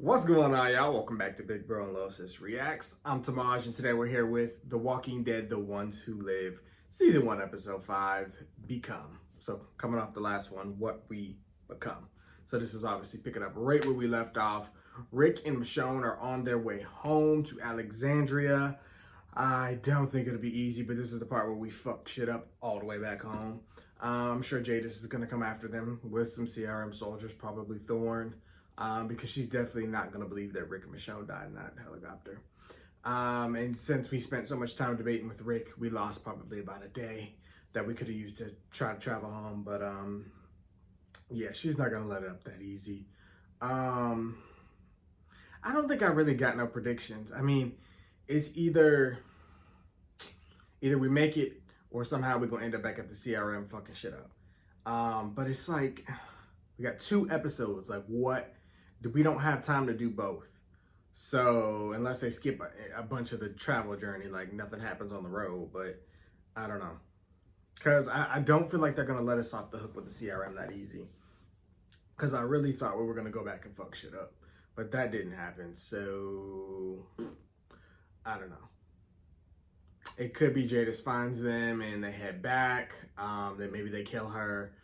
What's going on, y'all? Welcome back to Big Bro and Little Sis Reacts. I'm Tamaj, and today we're here with The Walking Dead, The Ones Who Live, Season 1, Episode 5, Become. So, coming off the last one, What We Become. So this is obviously picking up right where we left off. Rick and Michonne are on their way home to Alexandria. I don't think it'll be easy, but this is the part where we fuck shit up all the way back home. I'm sure Jadis is going to come after them with some CRM soldiers, probably Thorn. Because she's definitely not going to believe that Rick and Michonne died in that helicopter. And since we spent so much time debating with Rick, we lost probably about a day that we could have used to try to travel home. But yeah, she's not going to let it up that easy. I don't think I really got no predictions. I mean, it's either we make it or somehow we're going to end up back at the CRM fucking shit up. But it's like, we got 2 episodes. Like, what? We don't have time to do both. So unless they skip a bunch of the travel journey, like nothing happens on the road. But I don't know, because I don't feel like they're gonna let us off the hook with the CRM that easy, because I really thought we were gonna go back and fuck shit up, but that didn't happen. So I don't know. It could be Jadis finds them and they head back. That maybe they kill her.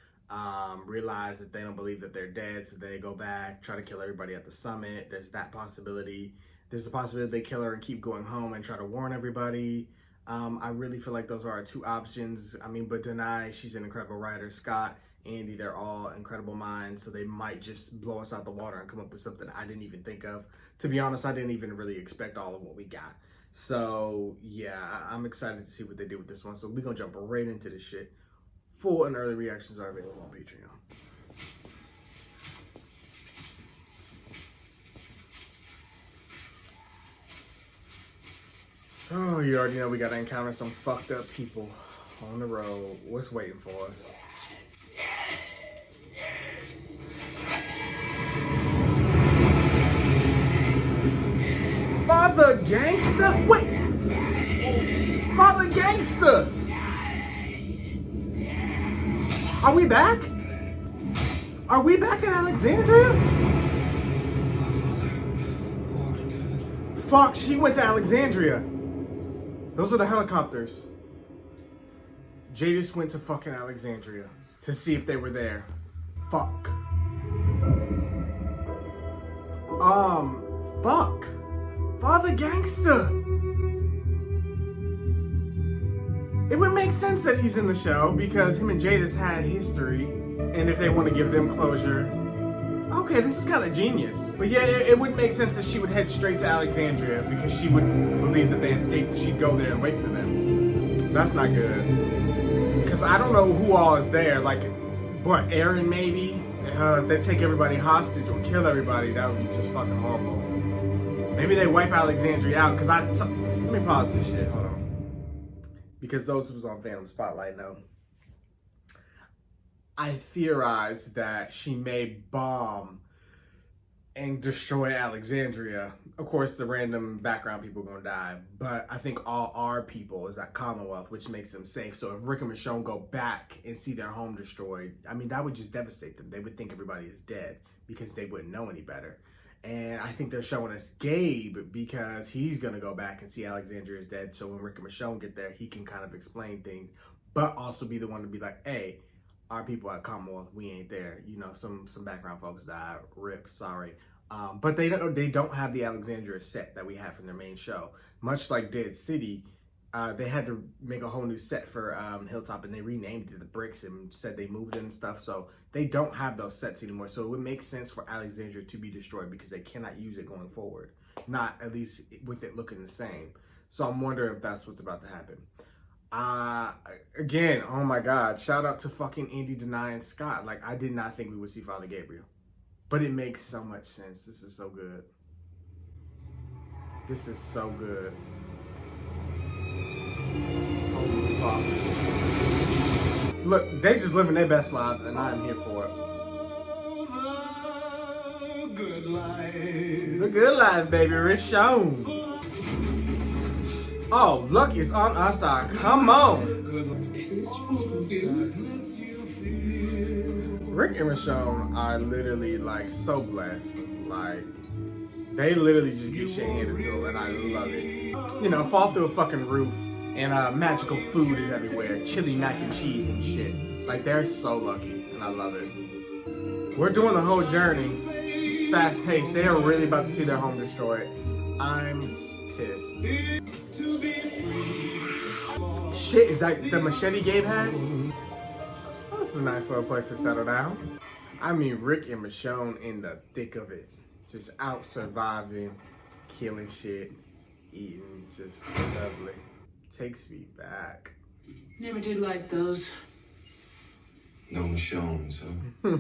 Realize that they don't believe that they're dead, so they go back, try to kill everybody at the summit. There's that possibility. There's the possibility they kill her and keep going home and try to warn everybody. I really feel like those are our 2 options. I mean, but Denai, she's an incredible writer. Scott, Andy, they're all incredible minds, so they might just blow us out the water and come up with something I didn't even think of. To be honest, I didn't even really expect all of what we got. So yeah, I'm excited to see what they do with this one. So we're gonna jump right into this shit. Full and early reactions are available on Patreon. Oh, you already know we gotta encounter some fucked up people on the road. What's waiting for us? Father Gangster? Wait! Father Gangster! Are we back? Are we back in Alexandria? Fuck, she went to Alexandria. Those are the helicopters. Jadis went to fucking Alexandria to see if they were there. Fuck. Fuck. Father Gangster. It would make sense that he's in the show because him and Jadis had history, and if they want to give them closure, okay, this is kind of genius. But yeah, it would make sense that she would head straight to Alexandria because she would believe that they escaped and she'd go there and wait for them. That's not good. Because I don't know who all is there. Like, what, Aaron maybe? If they take everybody hostage or kill everybody, that would be just fucking horrible. Maybe they wipe Alexandria out because let me pause this shit, hold on. Because those who's on Phantom Spotlight know. I theorize that she may bomb and destroy Alexandria. Of course, the random background people are going to die. But I think all our people is at Commonwealth, which makes them safe. So if Rick and Michonne go back and see their home destroyed, I mean, that would just devastate them. They would think everybody is dead because they wouldn't know any better. And I think they're showing us Gabe because he's going to go back and see Alexandria is dead. So when Rick and Michonne get there, he can kind of explain things, but also be the one to be like, hey, our people at Commonwealth, we ain't there. You know, some background folks died. Rip, sorry. But they don't have the Alexandria set that we have from their main show. Much like Dead City, they had to make a whole new set for Hilltop, and they renamed it the Bricks and said they moved it and stuff. So they don't have those sets anymore. So it would make sense for Alexandria to be destroyed because they cannot use it going forward. Not at least with it looking the same. So I'm wondering if that's what's about to happen. Again, oh my God, shout out to fucking Andy, Denai, and Scott. Like, I did not think we would see Father Gabriel. But it makes so much sense. This is so good. This is so good. Holy fuck. Look, they just living their best lives, and I'm here for it. The good life. The good life, baby. Michonne. Oh, luck is on our side. Come on. Rick and Michonne are literally like so blessed. Like, They literally just get shit handed to them, and I love it. You know, fall through a fucking roof, and magical food is everywhere. Chili mac and cheese and shit. Like, they're so lucky, and I love it. We're doing the whole journey. Fast paced. They are really about to see their home destroyed. I'm pissed. Shit, is that the machete Gabe had? Oh, this is a nice little place to settle down. I mean, Rick and Michonne in the thick of it. Just out surviving, killing shit, eating, just lovely. Takes me back. Never did like those. No Michonne's, huh?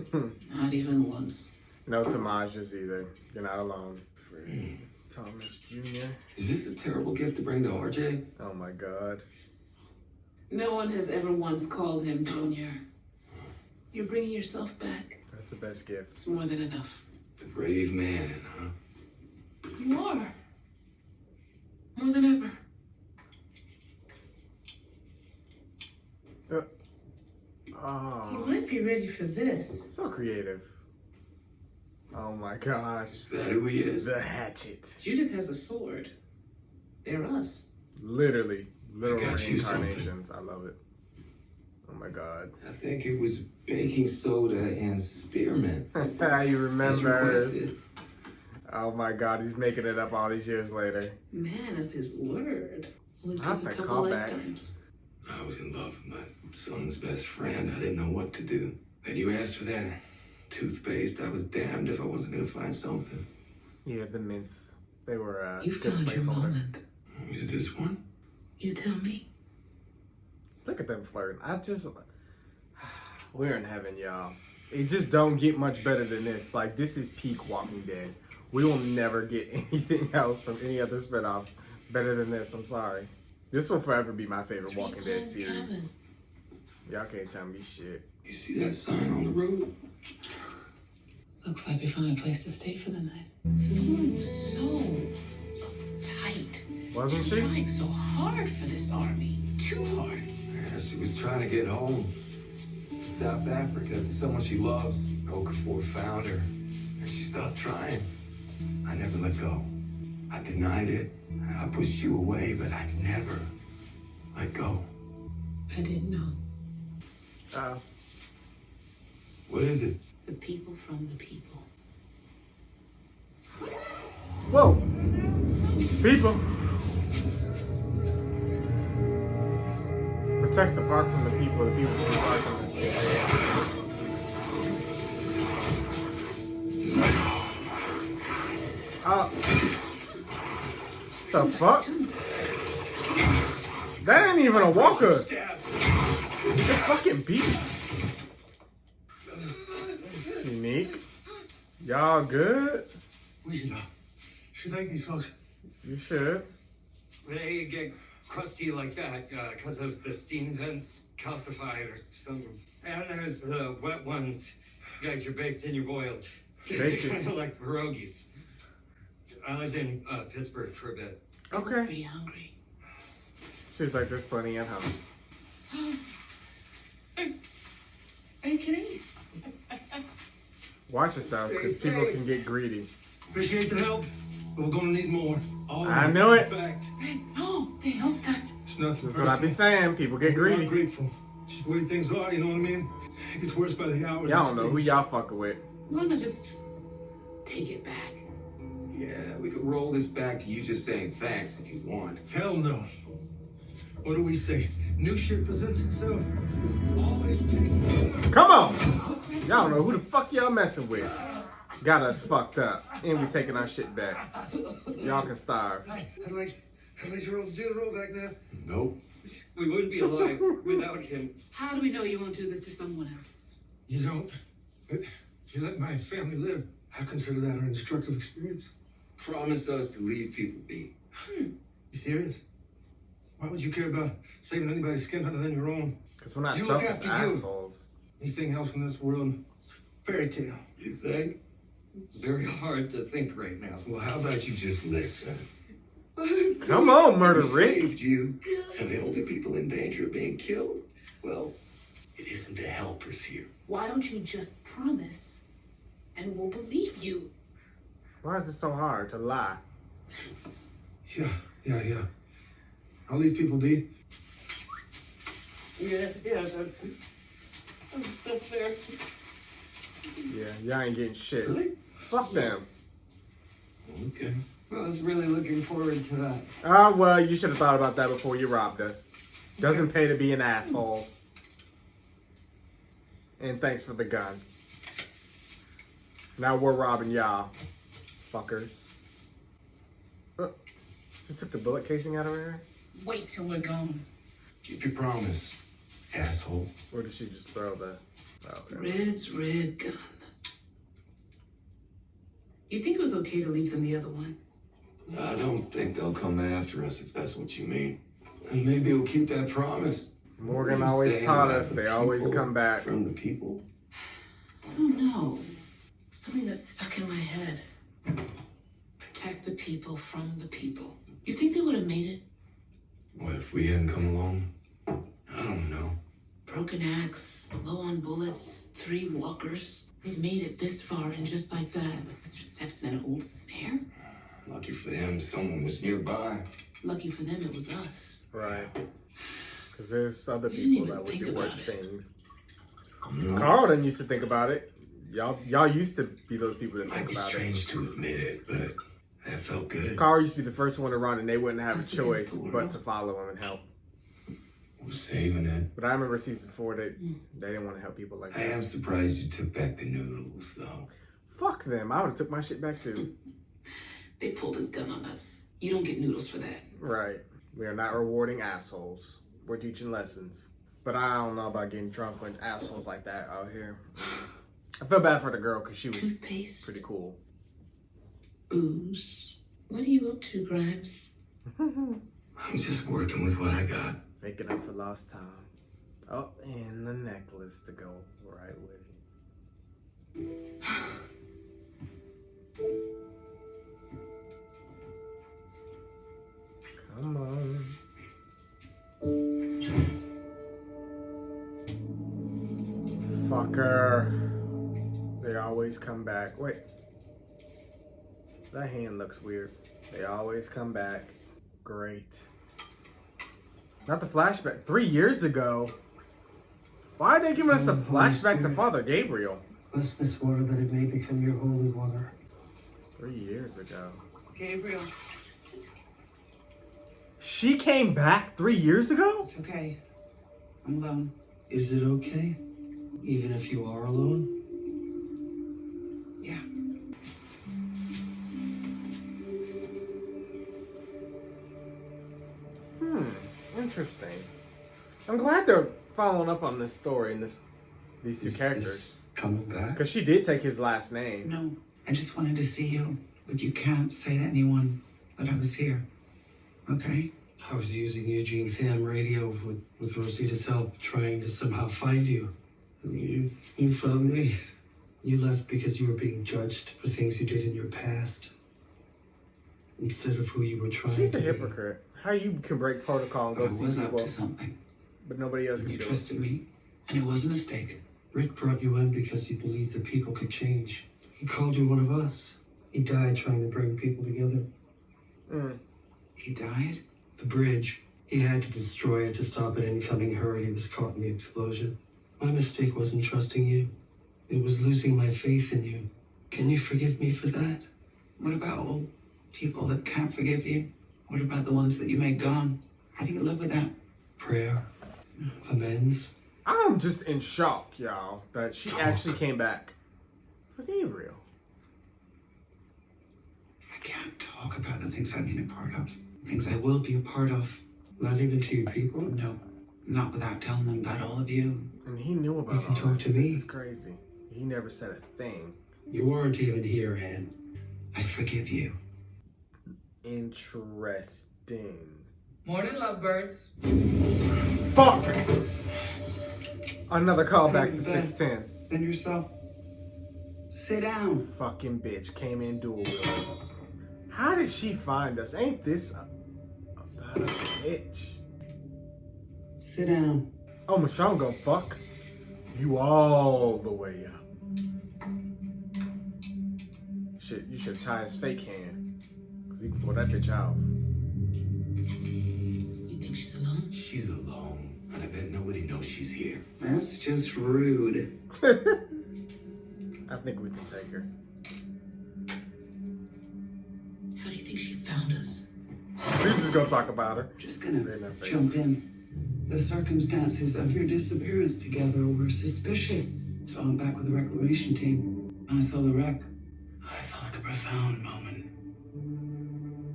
Not even once. No Tamajas either. You're not alone. Free Thomas Jr. Is this a terrible gift to bring to RJ? Oh my God. No one has ever once called him Junior. You're bringing yourself back. That's the best gift. It's more than enough. The brave man, huh? You are. More than ever. Oh. You might be ready for this. So creative. Oh my God. Is that who he is? The hatchet. Judith has a sword. They're us. Literally. Literal I got you reincarnations. I love it. Oh my God. I think it was baking soda and spearmint. You remember. As requested. Oh my God, he's making it up all these years later. Man of his word. Only Not took a that couple callback. lifetimes. I was in love with my son's best friend. I didn't know what to do. Then you asked for that toothpaste. I was damned if I wasn't going to find something. Yeah, the mints. They were You good found your placeholder. moment. Is this one? You tell me. Look at them flirting. We're in heaven, y'all. It just don't get much better than this. Like, this is peak Walking Dead. We will never get anything else from any other spinoff better than this. I'm sorry. This will forever be my favorite Walking Dead series. Y'all can't tell me shit. You see that sign on the road? Looks like we found a place to stay for the night. Ooh, so tight. Wasn't She's she? trying so hard for this army. Too hard. Yeah, she was trying to get home to South Africa to someone she loves. Okafor found her, and she stopped trying. I never let go. I denied it. I pushed you away, but I never let go. I didn't know. What is it? The people from the people. Whoa. People. Protect the park from the people from the park from the the fuck? That ain't even a walker. It's a fucking beast. Unique. Y'all good? We should thank these folks. You should. They get crusty like that because of the steam vents calcified or something. And there's the wet ones. You got your baked and your boiled. They're Baked. kind of like pierogies. I lived in Pittsburgh for a bit. I'm Okay. pretty hungry. She's like, there's plenty at home. Are you kidding? Watch yourselves, because people can get greedy. Appreciate the help, but we're gonna need more. All of I it. knew it. In fact, No, they helped us. it's nothing That's what I be saying. People get We're not greedy. grateful. It's just the way things are, you know what I mean? It gets worse by the hour. Y'all don't know who y'all fucking with. Why not just take it back? Yeah, we could roll this back to you just saying thanks if you want. Hell no. What do we say? New shit presents itself. Always change. Come on! Y'all don't know who the fuck y'all messing with. Got us fucked up. And we taking our shit back. Y'all can starve. I'd like to roll the roll back now. Nope. We wouldn't be alive without him. How do we know you won't do this to someone else? You don't. But you let my family live. I consider that an destructive experience. Promise us to leave people be. You serious? Why would you care about saving anybody's skin other than your own? Because we're not You look selfish after you. assholes. Anything else in this world is a fairy tale. You think? It's very hard to think right now. Well, how about you just listen? Come on, Murder We Rick. saved you, and the only people in danger of being killed, well, it isn't the helpers here. Why don't you just promise and we'll believe you? Why is it so hard to lie? Yeah. I'll leave people be. Yeah, that's fair. Yeah, y'all ain't getting shit. Really? Fuck them. Okay. I was really looking forward to that. Ah, well, you should have thought about that before you robbed us. Doesn't pay to be an asshole. And thanks for the gun. Now we're robbing y'all. Fuckers. Just took the bullet casing out of her hair? Wait till we're gone. Keep your promise, asshole. Or did she just throw the... Oh, okay. Red's red gun. You think it was okay to leave them the other one? I don't think they'll come after us if that's what you mean. And maybe we'll keep that promise. Morgan What are you always saying taught about us the they always people come back. From the people? I don't know. Something that's stuck in my head. Protect the people from the people. You think they would have made it? What if we hadn't come along? I don't know. Broken axe, low on bullets, 3 walkers. They've made it this far, and just like that, the sister steps in an old snare. Lucky for them, someone was nearby. Lucky for them, it was us. Right. Because there's other didn't people even that would think do about worse it. things. No. Carl didn't used to think about it. Y'all used to be those people that Might think be about strange to admit it, but that felt good. it. Carl used to be the first one to run, and they wouldn't have a That's against choice the world. but to follow him and help. We're saving it. But I remember season 4, they didn't want to help people like I that. am surprised you took back the noodles, though. Fuck them. I would have took my shit back too. They pulled a gun on us. You don't get noodles for that. Right. We are not rewarding assholes. We're teaching lessons. But I don't know about getting drunk with assholes like that out here. I feel bad for the girl because she was Toothpaste, pretty cool. booze. What are you up to, Grimes? I'm just working with what I got. Making up for lost time. Oh, and the necklace to go right with it. Come on. Fucker. They always come back. Wait. That hand looks weird. They always come back. Great. Not the flashback. 3 years ago. Why are they giving us a flashback to Father Gabriel? Bless this water that it may become your holy water. 3 years ago. Gabriel, She came back 3 years ago? it's okay. I'm alone. Is it okay? Even if you are alone? Yeah. Interesting. I'm glad they're following up on this story and these two Is characters. this coming back? Because she did take his last name. No, I just wanted to see you, but you can't say to anyone that I was here. Okay? I was using Eugene's ham radio with Rosita's help, trying to somehow find you. You found me. You left because you were being judged for things you did in your past, instead of who you were trying She's to a be. hypocrite. How you can break protocol and I go see was up people, to something. but nobody else can You do it. trusted me, and it was a mistake. Rick brought you in because he believed that people could change. He called you one of us. He died trying to bring people together. He died? The bridge. He had to destroy it to stop an incoming hurry. He was caught in the explosion. My mistake wasn't trusting you. It was losing my faith in you. Can you forgive me for that? What about all people that can't forgive you? What about the ones that you made gone? How do you live with that? Prayer. Amends. I'm just in shock, y'all, that she actually came back for Gabriel. I can't talk about the things I've been a part of. Things I will be a part of. Not even to your people? No, not without telling them about all of you. And he knew about You can all talk this. to me. This is crazy. He never said a thing. You weren't even here, Anne. I forgive you. Interesting. Morning, lovebirds. Fuck! Another callback to 610. And yourself. Sit down. Fucking bitch came in dual wielding. How did she find us? Ain't this about a bitch? Sit down. Oh, Michonne gonna fuck you all the way up. You should tie his fake hand. Cause he can pull that bitch out. You think she's alone? She's alone, and I bet nobody knows she's here. That's just rude. I think we can take her. How do you think she found us? We're just gonna talk about her. Just gonna Right in her face. jump in. The circumstances of your disappearance together were suspicious. So I'm back with the reclamation team. I saw the wreck. I felt like a profound moment.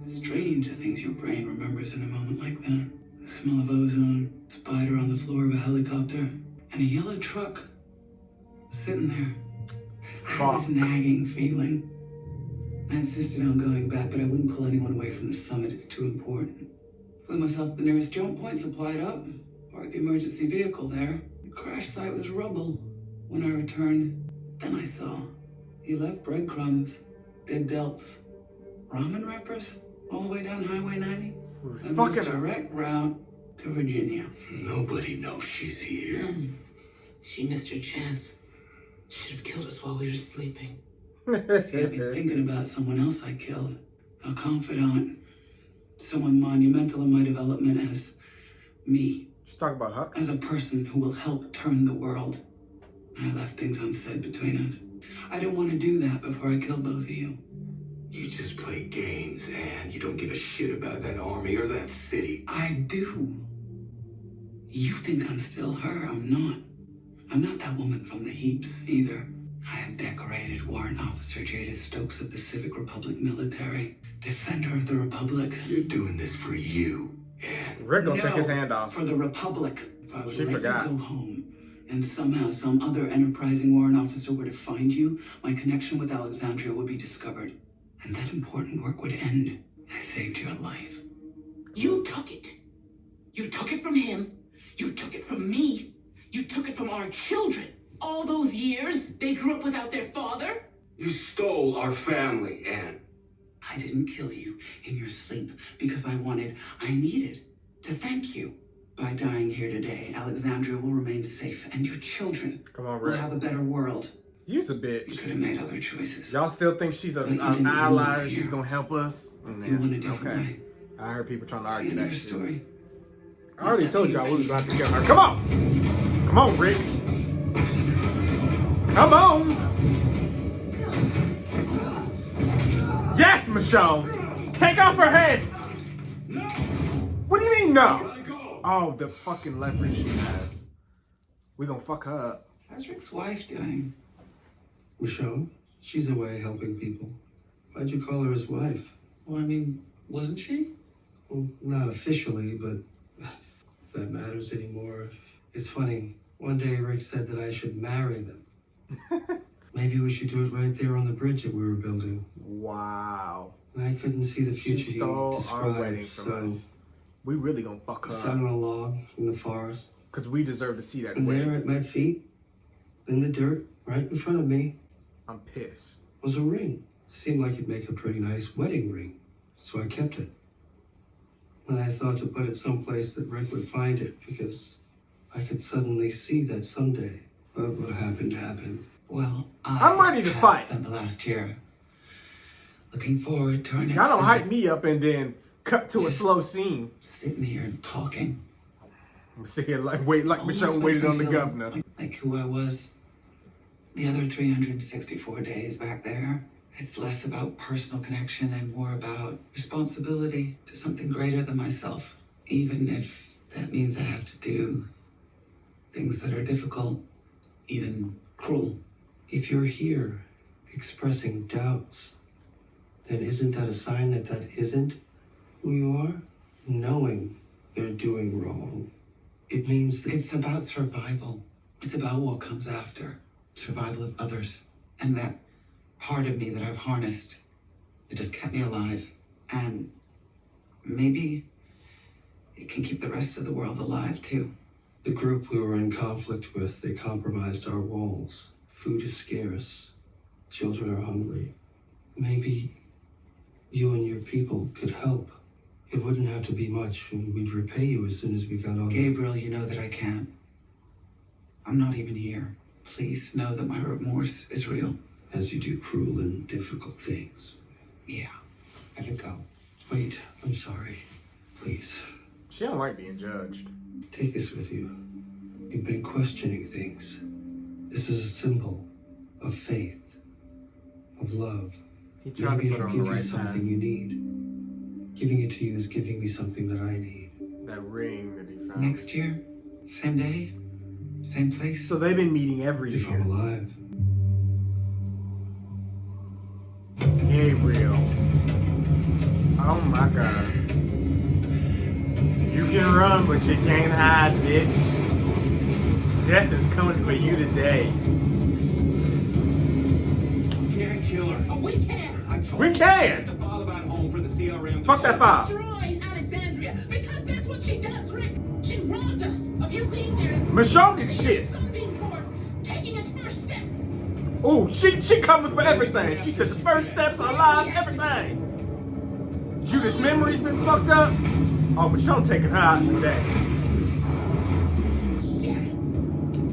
Strange the things your brain remembers in a moment like that. The smell of ozone, spider on the floor of a helicopter, and a yellow truck sitting there. I had this nagging feeling. I insisted on going back, but I wouldn't pull anyone away from the summit. It's too important. Flew myself to the nearest jump point, supplied up, parked the emergency vehicle there. The crash site was rubble. When I returned, then I saw he left breadcrumbs, dead delts, ramen wrappers, all the way down Highway 90. Who's And fucking this direct route to Virginia. Nobody knows she's here. She missed her chance. Should have killed us while we were sleeping. See, I've been thinking about someone else I killed. A confidant. Someone monumental in my development as me. She's talking about Huck. As a person who will help turn the world. I left things unsaid between us. I didn't want to do that before I killed both of you. You just play games, and you don't give a shit about that army or that city. I do. You think I'm still her. I'm not. I'm not that woman from the heaps, either. I am decorated Warrant Officer Jada Stokes of the Civic Republic Military. Defender of the Republic. You're doing this for you, and Rick gonna take his hand off. For the Republic. If I would She let forgot. you go home, and somehow some other enterprising warrant officer were to find you, my connection with Alexandria would be discovered. And that important work would end. I saved your life. You took it. You took it from him. You took it from me. You took it from our children. All those years they grew up without their father. you stole our family, Anne. I didn't kill you in your sleep because I needed to thank you. By dying here today, Alexandria will remain safe, and your children Come on, will Rick. have a better world. You's a You bitch. could have made other choices. Y'all still think she's But you an didn't ally? move She's here. gonna help us? You went a different way. I heard people trying to See argue another that shit. story. I already told y'all we was about to kill her. Come on! Come on, Rick. Come on! Yes, Michonne! Take off her head! No! What do you mean, no? Gotta go! Oh, the fucking leverage she has. We gonna fuck her up. How's Rick's wife doing? Michonne, she's away helping people. Why'd you call her his wife? Well, I mean, wasn't she? Well, not officially, but if that matters anymore. It's funny. One day Rick said that I should marry them. Maybe we should do it right there on the bridge that we were building. Wow. And I couldn't see the future She he stole our wedding described, from so us. We really gonna fuck I her sat up. on a log in the forest. Cause we deserve to see that And there wedding. at my feet, in the dirt, right in front of me, I'm pissed. was a ring. Seemed like it'd make a pretty nice wedding ring. So I kept it. And I thought to put it someplace that Rick would find it, because I could suddenly see that someday. But what happened happened. Well, I'm ready to have fight. spent the last year looking forward to our next Y'all don't visit. hype me up and then cut to a slow scene. Sitting here and talking. I'm sitting here like Almost Michonne makes waited me on the feel governor. Like who I was the other 364 days back there. It's less about personal connection and more about responsibility to something greater than myself. Even if that means I have to do things that are difficult, even cruel. If you're here expressing doubts, then isn't that a sign that that isn't who you are? Knowing they're doing wrong, it means that It's about survival. It's about what comes after. Survival of others. And that part of me that I've harnessed, it just kept me alive. And maybe it can keep the rest of the world alive too. the group we were in conflict with, they compromised our walls. Food is scarce. Children are hungry. Maybe you and your people could help. It wouldn't have to be much, and we'd repay you as soon as we got on. Gabriel, you know that I can't. I'm not even here. Please know that my remorse is real. as you do cruel and difficult things. Yeah, let it go. Wait, I'm sorry. Please, She don't like being judged. take this with you. You've been questioning things. This is a symbol of faith, of love. He tried Maybe to put it'll her on give the you right something path. you need. Giving it to you is giving me something that I need. That ring that he found. Next year, same day, same place. So they've been meeting every If year. I'm alive. Gabriel. Oh my god. You can run, but you can't hide, bitch. Death is coming for you today. Can't kill her. Oh, we can! I told We you can! to file about home for the CRM. Fuck that file. Destroy Alexandria, because that's what she does, Rick. She robbed us of you being there. Michonne is pissed. Son being born, taking his first step. Oh, she coming for everything. She said the first steps are alive, everything. Judith's memory's been fucked up. Oh, Michonne taking her out today.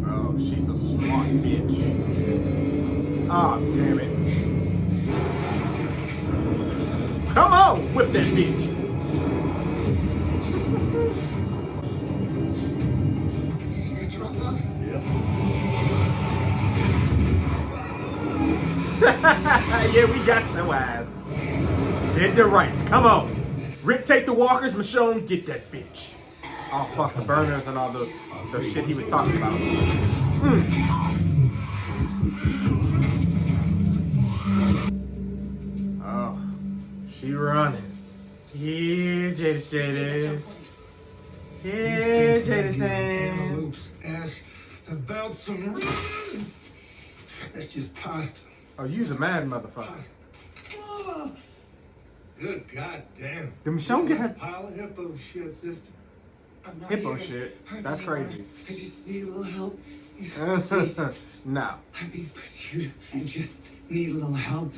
Oh, she's a smart bitch. Ah, damn it. Come on, whip that bitch. See that drop off? Yeah, we got your ass. Get the rights. Come on. Rick, take the walkers. Michonne, get that bitch. Oh, fuck the burners and all the shit he was talking about. Oh, she running. Here, Jadis. Here, Jadison. Loops ass about some. That's just pasta. Oh, you's a mad motherfucker. Pasta. Oh, good goddamn. Did Michonne get her Pile of hippo shit, sister. I'm not hippo here to shit? hurt That's anyone. crazy. I just need a little help. No. I'm being pursued. I just need a little help.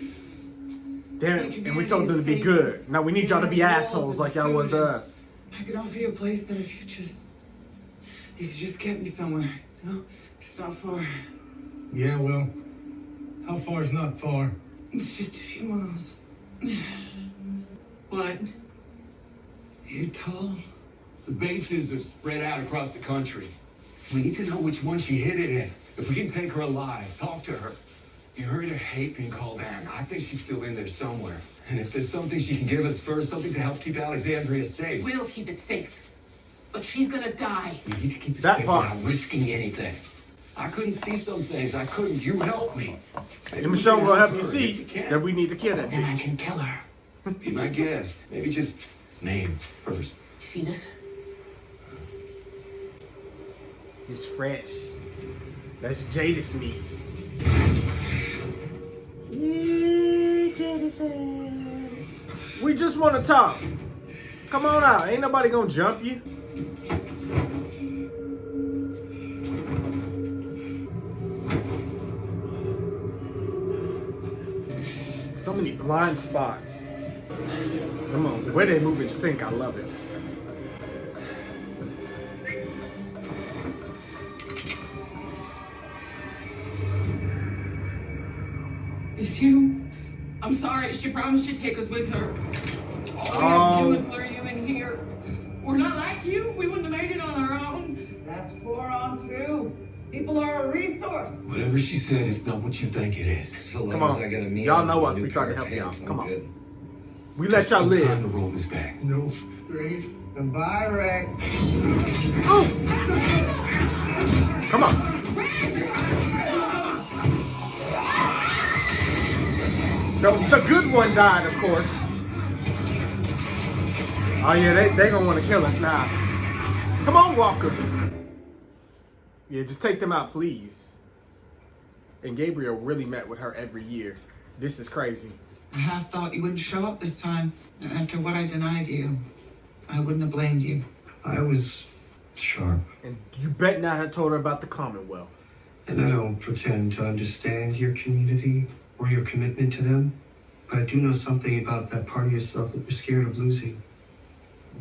Damn it. And we told them to be good. Now we need y'all to be assholes like y'all was to us. I could offer you a place that if you could just get me somewhere. You know, it's not far. Yeah, well, how far's not far? It's just a few miles. What? You're tall. The bases are spread out across the country. We need to know which one she hid it in. If we can take her alive, talk to her. You heard her hate being called Anne. I think she's still in there somewhere. And if there's something she can give us first, something to help keep Alexandria safe. We'll keep it safe. But she's gonna die. We need to keep it That safe part. without risking anything. I couldn't see some things. I couldn't. You help me. And Michonne will help you see that we need to kill that Then I bitch. can kill her. Be my guest. Maybe just name first. You see this? It's fresh. That's Jadis meat. Yeah, Jadison. We just want to talk. Come on out. Ain't nobody gonna jump you. So many blind spots. Come on, the way they move in sync, I love it. It's you. I'm sorry. She promised she'd take us with her. All we have to do is lure you in here. We're not like you. We wouldn't have made it on our own. That's 4 on 2. People are a resource. Whatever she said is not what you think it is. So long Come on. as I get a meal. Y'all know and a us. new We try to pair of help y'all. pants, I'm Come on. good. We let y'all It's time live. to roll this back. No straight. Goodbye, Rick. Come on. The good one died, of course. Oh yeah, they gonna want to kill us now. Come on, walkers. Yeah, just take them out, please. And Gabriel really met with her every year. This is crazy. I half thought you wouldn't show up this time. And after what I denied you, I wouldn't have blamed you. I was sharp. And you bet not have told her about the Commonwealth. And I don't pretend to understand your community or your commitment to them. But I do know something about that part of yourself that you're scared of losing.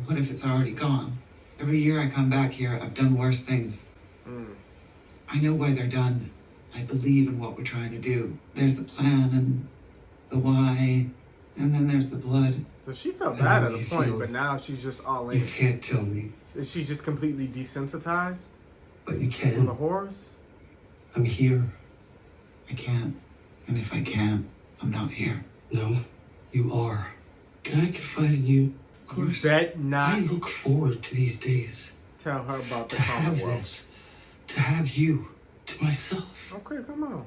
What if it's already gone? Every year I come back here, I've done worse things. I know why they're done. I believe in what we're trying to do. There's the plan and the why, and then there's the blood. So she felt I bad know at a you point, feel- but now she's just all You in. can't tell me, Is she just completely desensitized but you from the can. horrors? I'm here. I can't. And if I can't, I'm not here. No, you are. Can I confide in you? Of course. You bet not I look forward to these days. tell her about the To have Commonwealth. this. To have you. To myself. Okay, come on.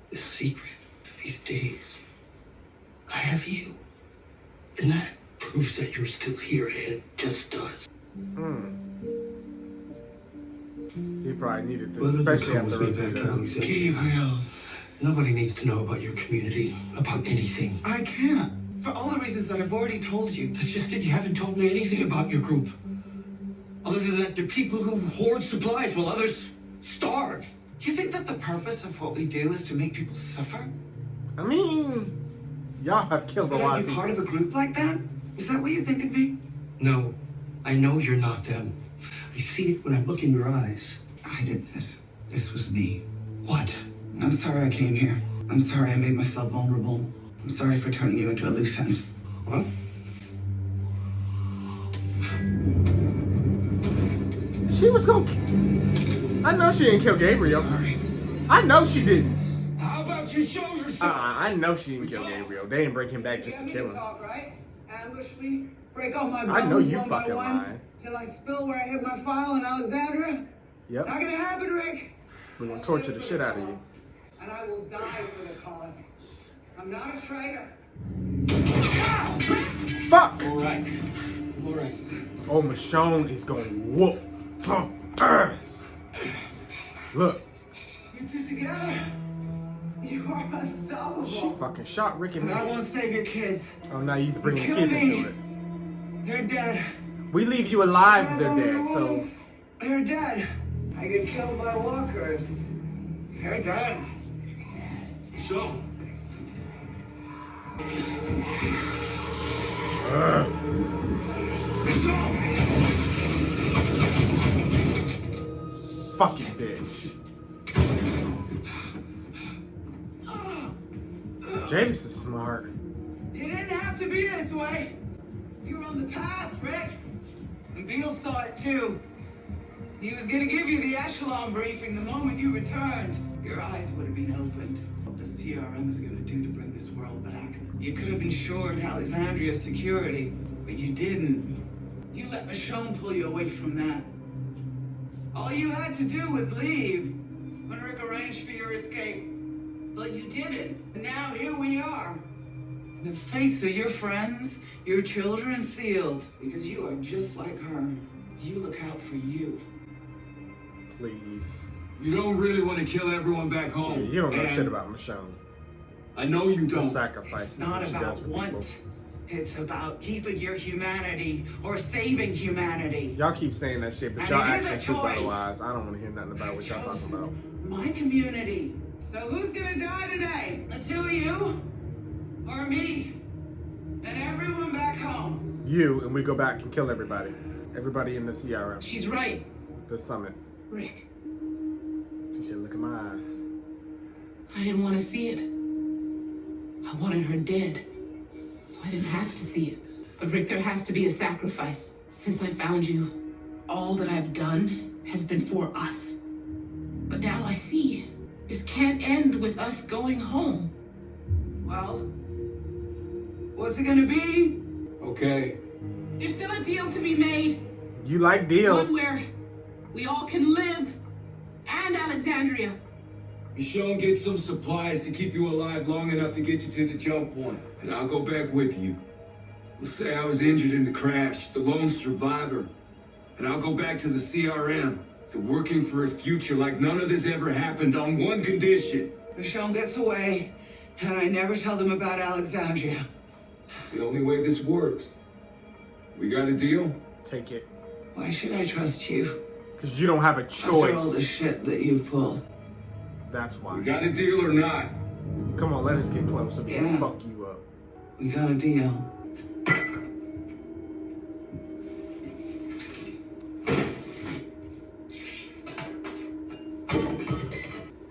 The secret. These days. I have you. And that proves that you're still here. It just does. He probably needed this, Whether you especially come after with me back to Rosita. Alexandria. Gabriel, Nobody needs to know about your community. About anything. I can't. For all the reasons that I've already told you. That's just it. You haven't told me anything about your group. Other than that, they're people who hoard supplies while others starve. Do you think that the purpose of what we do is to make people suffer? I mean, y'all have killed a Would lot I of be people. part of a group like that? Is that what you think of me? No, I know you're not them. I see it when I look in your eyes. I did this. This was me. What? I'm sorry I came here. I'm sorry I made myself vulnerable. I'm sorry for turning you into a loose end. What? She was gonna. I know she didn't kill Gabriel. Sorry. I know she didn't. How about you show yourself? I know she didn't kill Gabriel. They didn't bring him back just to kill him. Talk, right? Ambush me, break all my bones I know you one by fucking one, lying. till I spill where I hid my file in Alexandria. Yep. Not gonna happen, Rick. We're gonna torture the shit out of you. And I will die for the cause. I'm not a traitor. Fuck! All right. All right. Oh, Michonne is gonna whoop her ass. Look, You two together, you are unstoppable. she fucking shot Rick and And I me. won't save your kids. Oh, now you bringing the Kill kids me. into it. They're dead. We leave you alive, they're dead. So They're dead. I get killed by walkers. They're dead. So, fucking bitch. Jadis is smart. It didn't have to be this way. You were on the path, Rick. And Beale saw it too. He was gonna give you the echelon briefing the moment you returned. Your eyes would have been opened. What the CRM is gonna do to bring this world back. You could have ensured Alexandria's security, but you didn't. You let Michonne pull you away from that. All you had to do was leave when Rick arranged for your escape. But you didn't. And now here we are. The fates of your friends, your children sealed. Because you are just like her. You look out for you. Please. You don't really want to kill everyone back Yeah, home. you don't know And- shit about Michonne. I know you The don't. sacrifices It's not that she does about for want. people. It's about keeping your humanity or saving humanity. Y'all keep saying that shit, but And y'all it is a actually prove choice. otherwise. I don't want to hear nothing about what y'all talking about. My community. So who's gonna die today? The two of you? Or me? And everyone back home? You, and we go back and kill everybody. Everybody in the CRM. She's right, The summit. Rick. She said, look at my eyes. I didn't want to see it. I wanted her dead, so I didn't have to see it. But Rick, there has to be a sacrifice. Since I found you, all that I've done has been for us. But now I see, this can't end with us going home. Well, what's it gonna be? Okay. There's still a deal to be made. You like deals. One where we all can live, and Alexandria. Michonne, get some supplies to keep you alive long enough to get you to the jump point. And I'll go back with you. We'll say I was injured in the crash, the lone survivor. And I'll go back to the CRM. So working for a future like none of this ever happened on one condition. Michonne gets away, and I never tell them about Alexandria. It's the only way this works. We got a deal? Take it. Why should I trust you? Because you don't have a After all the choice. shit that you've pulled. That's why. We got a deal or not? Come on, let us get closer. We'll Yeah. fuck you up. We got a deal.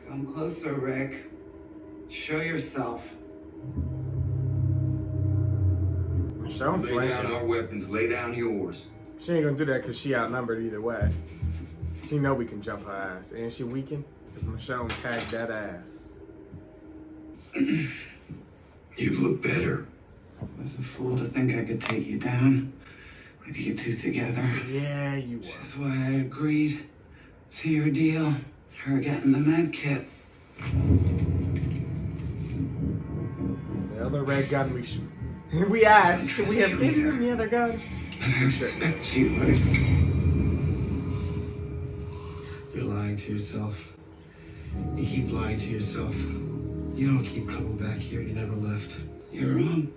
Come close closer, Rick. Show yourself. Michonne Lay down flanking. our weapons, lay down yours. She ain't gonna do that because she outnumbered either way. She know we can jump her ass. And she weakened because Michonne tagged that ass. You look better. I was a fool to think I could take you down with you two together. Yeah, you Which were. is why I agreed to your deal. Her getting the med kit. The other red gun we asked, should we have given him the other gun? I respect you, Rick. You're lying to yourself. You keep lying to yourself. You don't keep coming back here. You never left. You're wrong.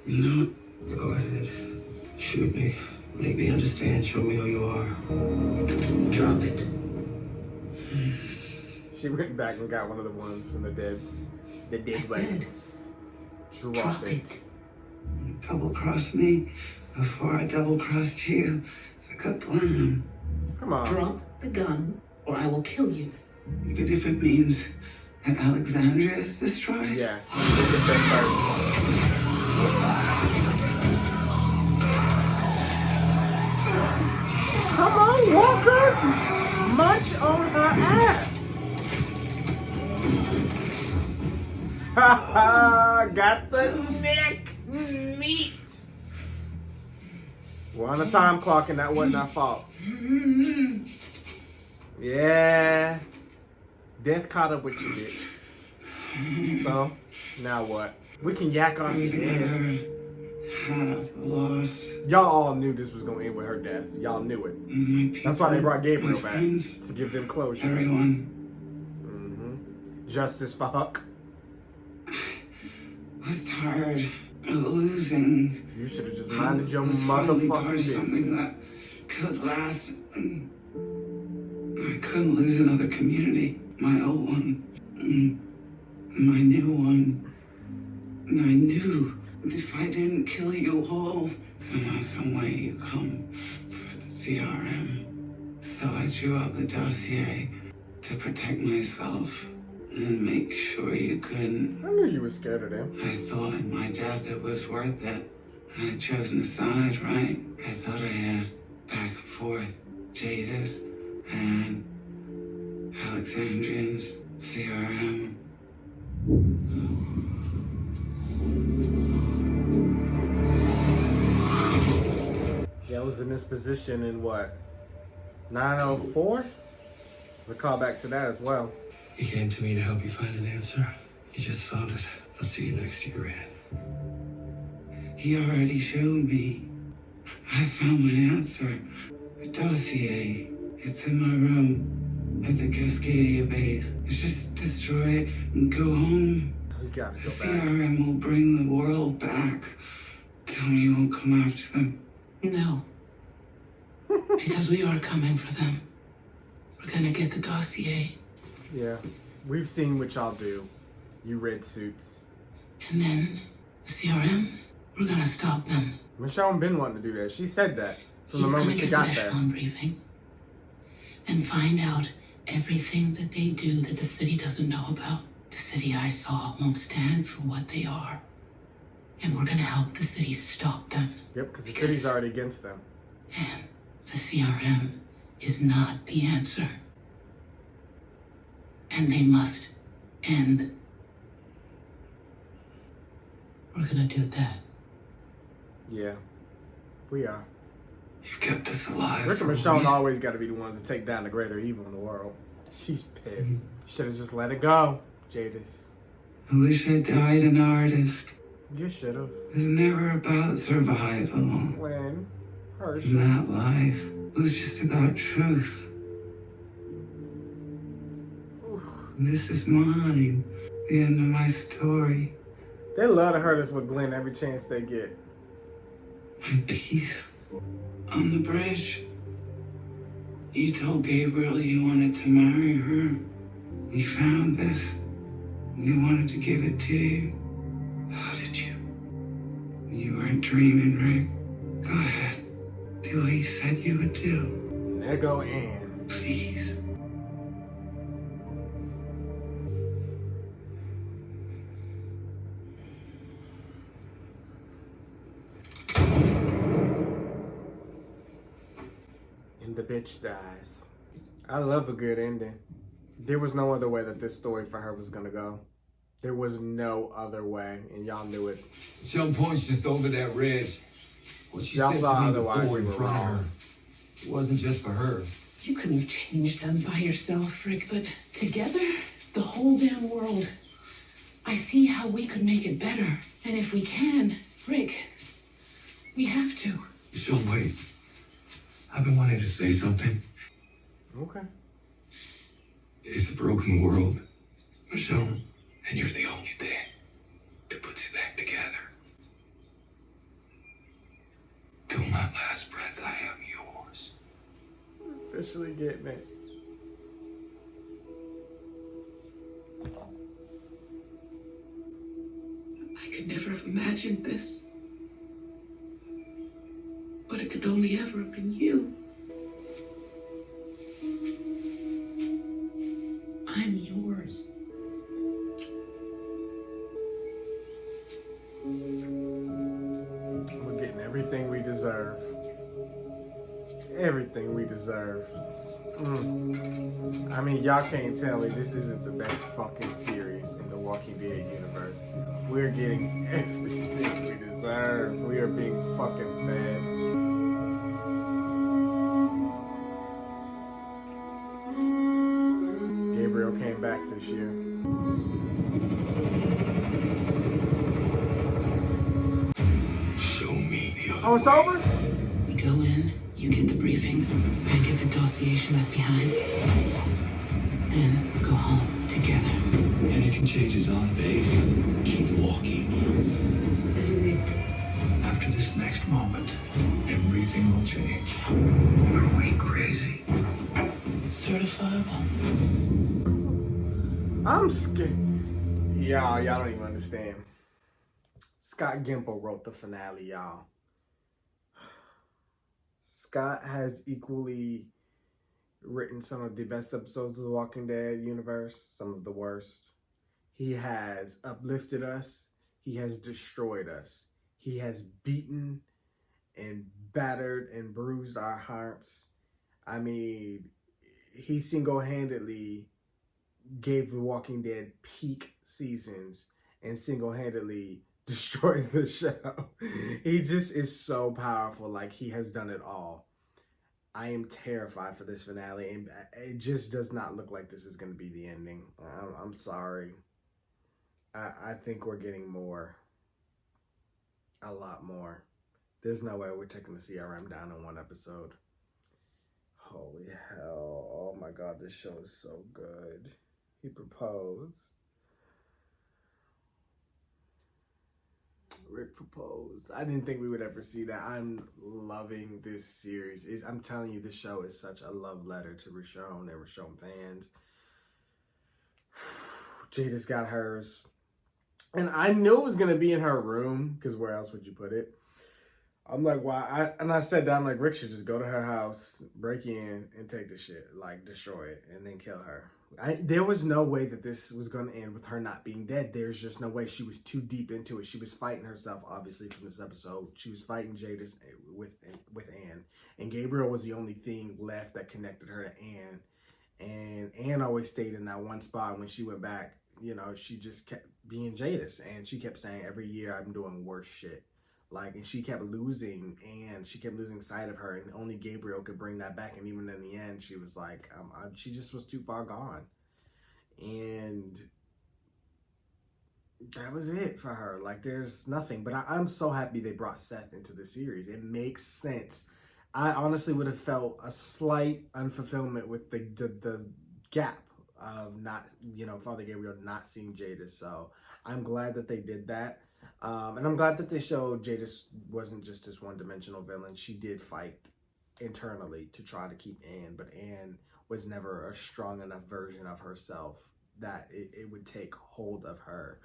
No. Go ahead. Shoot me. Make me understand. Show me who you are. Drop it. She went back and got one of the ones from the dead weapons. Drop it. Double-cross me before I double-crossed you. It's a good plan. Come on. Drop the gun, or I will kill you. Even if it means that Alexandria is destroyed. Yes. Let's get that first. Come on, walkers! Munch on her ass! Ha ha! Got the neck meat! We're on a time clock and that wasn't our fault. Yeah. Death caught up with you, bitch. So, now what? We can yak on his head. Have lost Y'all all knew this was gonna end with her death. Y'all knew it. my people. That's why they brought Gabriel my back. friends, To give them closure. everyone. Justice for Huck. Was tired of losing. You should have just minded your Was finally part motherfucking of something business. that could last. I couldn't lose another community. My old one. My new one. And I knew if I didn't kill you all, somehow, some way you come for the CRM. So I drew up the dossier to protect myself and make sure you couldn't. I knew you were scared of them. I thought in my death it was worth it. I had chosen a side, right? I thought I had back and forth Jadis and Alexandrians, CRM. Yeah, I was in this position in what? 904? There's a callback to that as well. You came to me to help you find an answer. You just found it. I'll see you next to your end. He already showed me. I found my answer. The dossier. It's in my room at the Cascadia base. Just destroy it and go home. We gotta The go back. CRM will bring the world back. Tell me you won't come after them. No. Because we are coming for them. We're gonna get the dossier. Yeah. We've seen what y'all do. You red suits. And then the CRM, we're gonna stop them. Michonne been wanting to do that. She said that from He's the gonna moment she get the got there. echelon briefing and find out everything that they do that the city doesn't know about. The city I saw won't stand for what they are. And we're gonna help the city stop them. Yep, because the city's already against them. And the CRM is not the answer. And they must end. We're gonna do that. Yeah. We are. You kept us alive. Rick and for a Michonne reason. always got to be the ones to take down the greater evil in the world. She's pissed. Should have just let it go, Jadis. I wish I died an artist. You should have. It was never about survival. When? Hersh. In that life, it was just about truth. This is mine. The end of my story. They love to hurt us with Glenn every chance they get. My peace. On the bridge. You told Gabriel you wanted to marry her. You found this. You wanted to give it to you. How did you? You weren't dreaming, Rick. Go ahead. Do what you said you would do. There go Ann. Please. bitch dies. I love a good ending. There was no other way that this story for her was gonna go. There was no other way, and y'all knew it. Some point's just over that ridge. What she Y'all said thought to me otherwise, before you in were front of her, wrong. it wasn't just for her. You couldn't have changed them by yourself, Rick, but together, the whole damn world. I see how we could make it better. And if we can, Rick, we have to. So wait. I've been wanting to say something. Okay. It's a broken world, Michonne, and you're the only thing that puts it back together. Till my last breath, I am yours. Officially getting it. I could never have imagined this. But it could only ever have been you. I'm yours. We're getting everything we deserve. Everything we deserve. I mean, y'all can't tell me this isn't the best fucking series in the Walking Dead universe. We're getting everything we deserve. We are being fucking fed. Gabriel came back this year. Show me the other Oh, it's way. over? We go in, you get the briefing, I get the dossier she left behind. Then go home together. Anything changes on base, keep walking. This is it. After this next moment, everything will change. Are we crazy? Certifiable. I'm scared. Y'all don't even understand. Scott Gimple wrote the finale, y'all. Scott has equally written some of the best episodes of the Walking Dead universe, some of the worst. He has uplifted us. He has destroyed us. He has beaten and battered and bruised our hearts. I mean, he single-handedly gave The Walking Dead peak seasons and single-handedly destroyed the show. He just is so powerful. Like, he has done it all. I am terrified for this finale, and it just does not look like this is going to be the ending. I'm sorry. I think we're getting more. A lot more. There's no way we're taking the CRM down in one episode. Holy hell. Oh my god, this show is so good. He proposed. Rick proposed. I didn't think we would ever see that. I'm loving this series. I'm telling you, this show is such a love letter to Michonne and Michonne fans. Jada's got hers. And I knew it was going to be in her room, because where else would you put it? I'm like, why? I said that, I'm like, Rick should just go to her house, break in, and take the shit. Like, destroy it, and then kill her. There was no way that this was going to end with her not being dead. There's just no way. She was too deep into it. She was fighting herself, obviously, from this episode. She was fighting Jadis with Anne. And Gabriel was the only thing left that connected her to Anne. And Anne always stayed in that one spot. When she went back, you know, she just kept being Jadis. And she kept saying, every year I'm doing worse shit. Like, and she kept losing, and she kept losing sight of her, and only Gabriel could bring that back. And even in the end, she was like, she just was too far gone. And that was it for her. Like, there's nothing. But I'm so happy they brought Seth into the series. It makes sense. I honestly would have felt a slight unfulfillment with the gap of not, you know, Father Gabriel not seeing Jadis. So I'm glad that they did that. And I'm glad that they showed Jadis wasn't just this one-dimensional villain. She did fight internally to try to keep Anne, but Anne was never a strong enough version of herself that it would take hold of her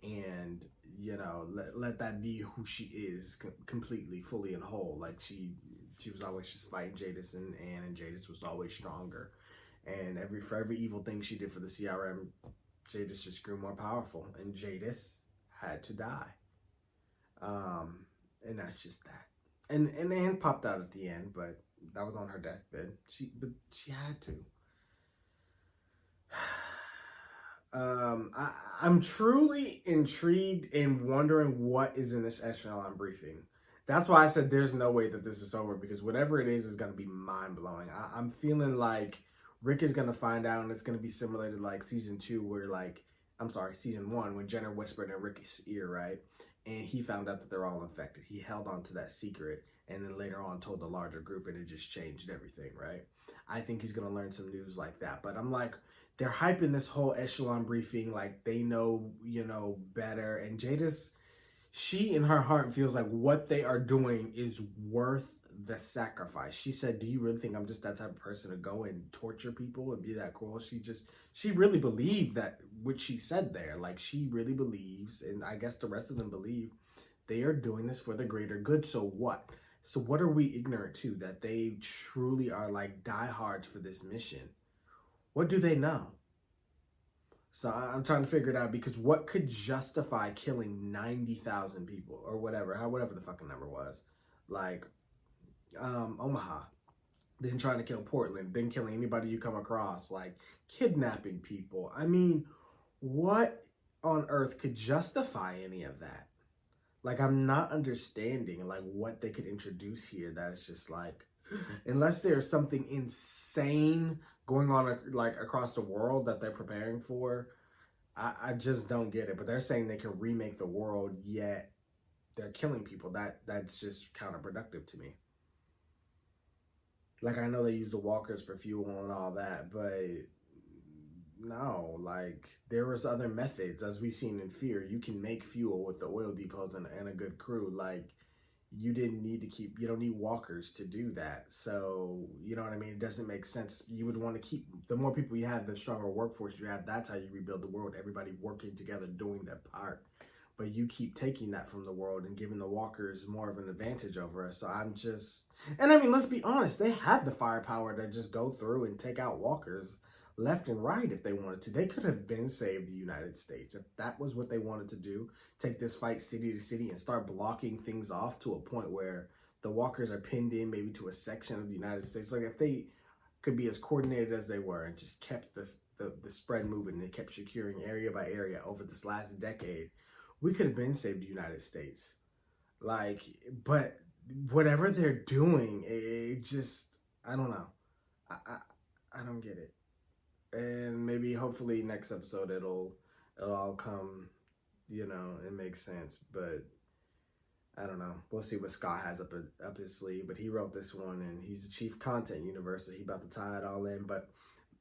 and, you know, let that be who she is completely, fully and whole. Like, she was always just fighting Jadis and Anne, and Jadis was always stronger. And for every evil thing she did for the CRM, Jadis just grew more powerful, and Jadis had to die. And that's just that. And Anne popped out at the end, but That was on her deathbed. But she had to. I'm truly intrigued and wondering what is in this echelon briefing. That's why I said there's no way that this is over, because whatever it is going to be mind-blowing. I'm feeling like Rick is going to find out, and it's going to be similar to like season 2 where season 1 when Jenner whispered in Rick's ear, right? And he found out that they're all infected. He held on to that secret and then later on told the larger group, and it just changed everything, right? I think he's going to learn some news like that. But I'm like, they're hyping this whole echelon briefing like they know, better. And Jada's, she in her heart feels like what they are doing is worth the sacrifice. She said, do you really think I'm just that type of person to go and torture people and be that cruel? She really believed that what she said there. Like, she really believes, and I guess the rest of them believe, they are doing this for the greater good. So what? So what are we ignorant to? That they truly are like diehards for this mission. What do they know? So I'm trying to figure it out, because what could justify killing 90,000 people or whatever the fucking number was? Like, Omaha, then trying to kill Portland, then killing anybody you come across, like kidnapping people. I mean, what on earth could justify any of that? Like, I'm not understanding like what they could introduce here that is just like, unless there's something insane going on like across the world that they're preparing for, I just don't get it. But they're saying they can remake the world, yet they're killing people. That's just counterproductive to me. Like, I know they use the walkers for fuel and all that, but no, like, there was other methods, as we've seen in Fear. You can make fuel with the oil depots and a good crew. Like, you don't need walkers to do that. So, you know what I mean? It doesn't make sense. You would want to keep, the more people you have, the stronger workforce you have. That's how you rebuild the world. Everybody working together, doing their part. But you keep taking that from the world and giving the walkers more of an advantage over us. So I'm just, and I mean, let's be honest, they have the firepower to just go through and take out walkers left and right if they wanted to. They could have been saved the United States if that was what they wanted to do. Take this fight city to city and start blocking things off to a point where the walkers are pinned in maybe to a section of the United States. Like, if they could be as coordinated as they were and just kept the spread moving, and they kept securing area by area over this last decade, we could have been saved the United States. Like, but whatever they're doing, it just, I don't know. I don't get it. And maybe hopefully next episode it'll all come, it makes sense. But I don't know. We'll see what Scott has up his sleeve. But he wrote this one, and he's the chief content universe, so he about to tie it all in. But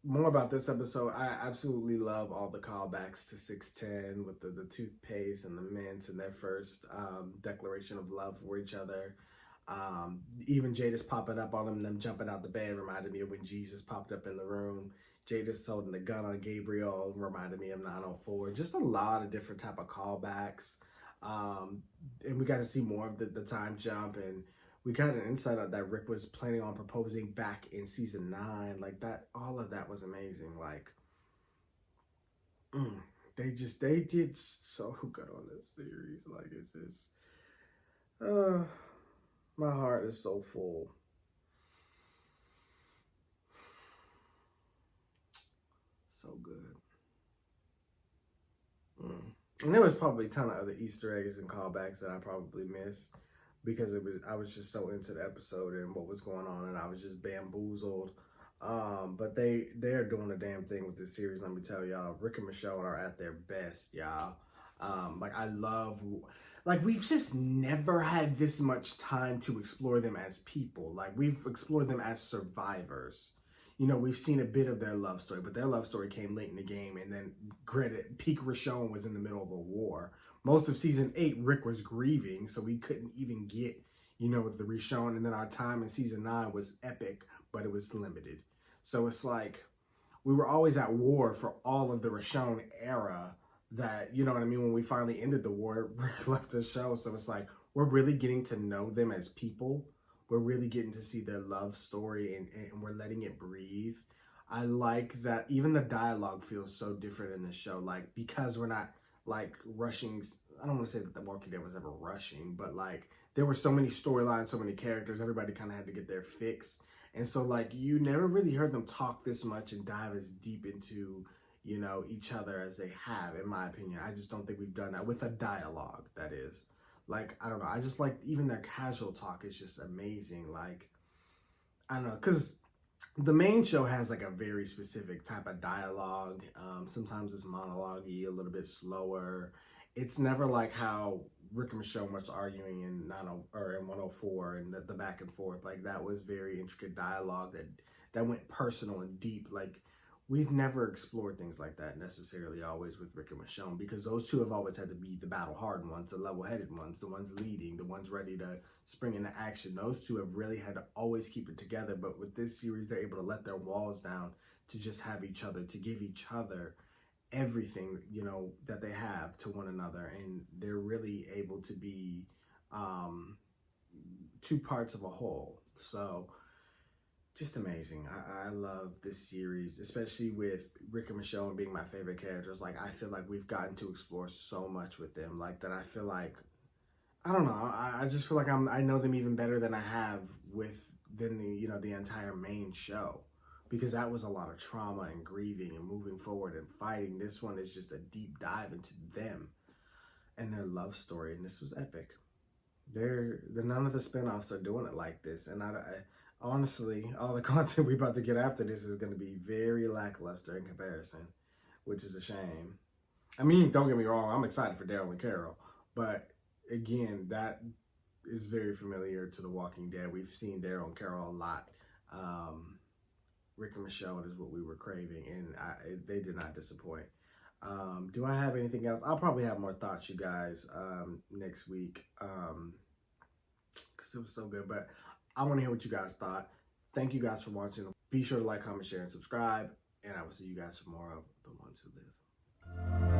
more about this episode, I absolutely love all the callbacks to 610 with the toothpaste and the mints and their first declaration of love for each other. Even Jada's popping up on them jumping out the bed reminded me of when Jesus popped up in the room. Jada's holding the gun on Gabriel reminded me of 904. Just a lot of different type of callbacks. And we got to see more of the time jump, and we got an insight on that Rick was planning on proposing back in season 9. Like, that, all of that was amazing. Like, they did so good on this series. Like, it's just, my heart is so full. So good. And there was probably a ton of other Easter eggs and callbacks that I probably missed, because I was just so into the episode and what was going on, and I was just bamboozled. But they're doing a damn thing with this series, let me tell y'all. Rick and Michonne are at their best, y'all. Like, we've just never had this much time to explore them as people. Like, we've explored them as survivors. We've seen a bit of their love story, but their love story came late in the game. And then, granted, peak Michonne was in the middle of a war. Most of season 8, Rick was grieving, so we couldn't even get, the Michonne. And then our time in season 9 was epic, but it was limited. So it's like, we were always at war for all of the Michonne era that, you know what I mean? When we finally ended the war, Rick left the show. So it's like, we're really getting to know them as people. We're really getting to see their love story, and we're letting it breathe. I like that even the dialogue feels so different in the show. Like, because we're not like rushing. I don't want to say that The Walking Dead was ever rushing, but like there were so many storylines, so many characters, everybody kind of had to get their fix. And so like you never really heard them talk this much and dive as deep into, you know, each other as they have, in my opinion. I just don't think we've done that with a dialogue, that is. Like, I don't know. I just like even their casual talk is just amazing. Like, I don't know, because the main show has like a very specific type of dialogue. Sometimes it's monologue-y, a little bit slower. It's never like how Rick and Michonne was arguing in 104 and the back and forth. Like that was very intricate dialogue that went personal and deep. Like we've never explored things like that necessarily always with Rick and Michonne, because those two have always had to be the battle-hardened ones, the level-headed ones, the ones leading, the ones ready to spring into action. Those two have really had to always keep it together. But with this series, they're able to let their walls down to just have each other, to give each other everything, you know, that they have to one another. And they're really able to be two parts of a whole. So just amazing. I love this series, especially with Rick and Michonne being my favorite characters. Like, I feel like we've gotten to explore so much with them. Like, that I feel like, I don't know, I just feel like I know them even better than I have than the entire main show. Because that was a lot of trauma and grieving and moving forward and fighting. This one is just a deep dive into them and their love story. And this was epic. None of the spinoffs are doing it like this. And I honestly, all the content we about to get after this is going to be very lackluster in comparison, which is a shame. I mean, don't get me wrong, I'm excited for Daryl and Carol, but again, that is very familiar to The Walking Dead. We've seen Daryl and Carol a lot. Rick and Michonne is what we were craving, and they did not disappoint. Do I have anything else? I'll probably have more thoughts, you guys, next week, because it was so good, but I want to hear what you guys thought. Thank you guys for watching. Be sure to like, comment, share, and subscribe. And I will see you guys for more of The Ones Who Live.